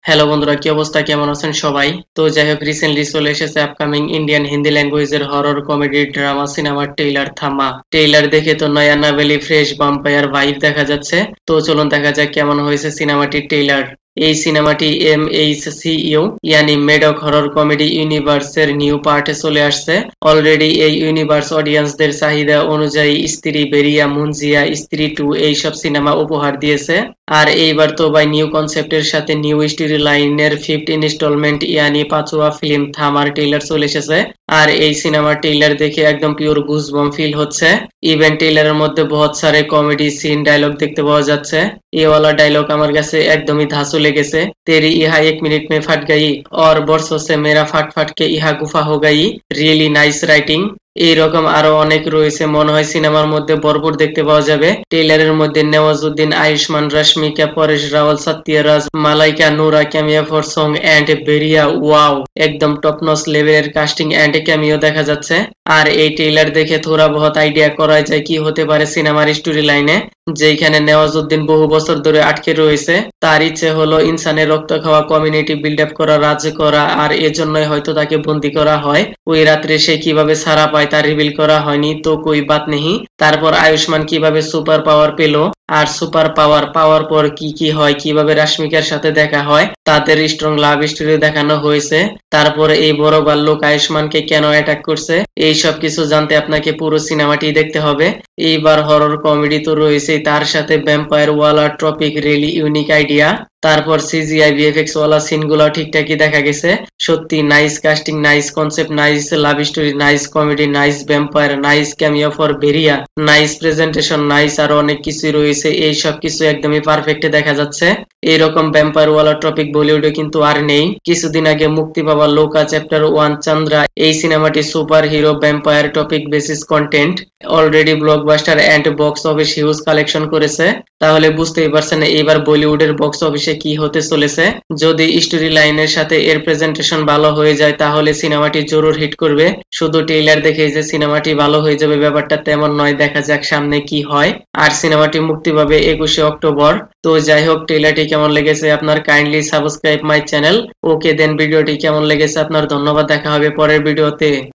Hello বন্ধুরা, কি অবস্থা, কেমন আছেন সবাই? তো যাই হোক, রিসেন্টলি চলে এসেছে আপকামিং ইন্ডিয়ান হিন্দি ল্যাঙ্গুয়েজের হরর কমেডি ড্রামা সিনেমার টেইলার থামা। টেইলার দেখে তো নয়া নাভেলি ফ্রেশ ভাম্পায়ার ভাইব দেখা যাচ্ছে। তো চলুন দেখা যাক কেমন হয়েছে সিনেমাটির টেইলার। এই সিনেমাটি MHCU ইয়ানি মেডক হরর কমেডি ইউনিভার্সের নিউ পার্টে চলে আসছে। অলরেডি এই ইউনিভার্স অডিয়েন্সদের চাহিদা অনুযায়ী স্ত্রী বেরিয়া, মুনজিয়া, স্ত্রী 2 এইসব সিনেমা উপহার দিয়েছে। আর এইবার তো ভাই নিউ কনসেপ্টের সাথে নিউ স্টোরি লাইনের ফিফথ ইনস্টলমেন্ট ইয়ানি পাঁচওয়া ফিল্ম থামার ট্রেইলার চলে এসেছে। আর এই সিনেমার ট্রেইলার দেখে একদম পিওর গুজবম ফিল হচ্ছে। ইভেন ট্রেইলারের মধ্যে বহুত সারে কমেডি সিন ডায়লগ দেখতে পাওয়া যাচ্ছে। ये वाला डायलॉग আমার কাছে একদমই ধাঁচু লেগেছে। तेरी इहा 1 मिनट में फट गई और बरसों से मेरा फट फट के इहा गुफा हो गई। Really nice writing. এইরকম আরো অনেক রয়েছে, মনে হয় সিনেমার মধ্যে ভরপুর দেখতে পাওয়া যাবে। ট্রেইলারের মধ্যে Nawazuddin, Ayushmann, Rashmika, Paresh Rawal, Sathyaraj, Malaika, Nora cameo for song and বেরিয়া। ওয়াও, একদম টপ নচ লেভেলের কাস্টিং এন্ড ক্যামিও দেখা যাচ্ছে। আর এই ট্রেইলার দেখে থোড়া বহুত আইডিয়া করা যায় কি হতে পারে সিনেমার স্টোরি লাইনে। যেখানে নেওয়াজউদ্দিন বহু বছর ধরে আটকে রয়েছে, তার ইচ্ছে হলো ইনসানের রক্ত খাওয়া কমিউনিটি বিল্ড আপ করা, রাজ করা, আর এজন্যই হয়তো তাকে বন্দী করা হয়। ওই রাত্রে সে কিভাবে ছাড়া পায় তা রিভিল করা হয়নি, তো কোই বাত নেই। তারপর আয়ুষ্মান কিভাবে সুপার পাওয়ার পেল, আর সুপার পাওয়ার পাওয়ার পর কি কি হয়, কিভাবে রাশ্মিকার সাথে দেখা হয়, তাদের স্ট্রং লাভ স্টোরি দেখানো হয়েছে। তারপরে এই বড় ভাল্লুক আয়ুষ্মানকে কেন অ্যাটাক করছে, এই সব কিছু জানতে আপনাকে পুরো সিনেমাটি দেখতে হবে। এইবার হরর কমেডি তো রয়েছে, তার সাথে ভ্যাম্পায়ার ওয়ালা টপিক রিয়েলি ইউনিক আইডিয়া। তারপর সিজিআই ভিএফএক্স ওয়ালা সিনগুলো ঠিকঠাকই দেখা গেছে। সত্যি nice casting, nice concept, nice love story, nice comedy, nice vampire, nice cameo for বেরিয়া, নাইস প্রেজেন্টেশন, নাইস আরো অনেক কিছু রয়েছে। এই সব কিছু একদমই পারফেক্ট দেখা যাচ্ছে। এইরকম ভ্যাম্পায়ার ওয়ালা টপিক বলিউডে কিন্তু আর নেই। কিছুদিন আগে মুক্তি পাওয়া লোকা চ্যাপ্টার 1 চন্দ্রা, এই সিনেমাটি super hero vampire topic basis content. Already blockbuster and box office huge collection করেছে। তাহলে বুঝতেই পারছেন এইবার বলিউডের বক্স অফিসে কি হতে চলেছে। যদি স্টোরি লাইনের সাথে এর প্রেজেন্টেশন ভালো হয়ে যায় তাহলে সিনেমাটি জরুর হিট করবে। শুধু ট্রেইলার দেখে যে সিনেমাটি ভালো হয়ে যাবে ব্যাপারটা তেমন নয়, দেখা যাক সামনে কি হয়। আর সিনেমাটি মুক্তি পাবে 21শে অক্টোবর। তো যাই হোক, ট্রেইলারটি কেমন লেগেছে আপনার, কাইন্ডলি সাবস্ক্রাইব মাই চ্যানেল। ওকে দেন, ভিডিওটি কেমন লেগেছে আপনার, ধন্যবাদ, দেখা হবে পরের ভিডিওতে।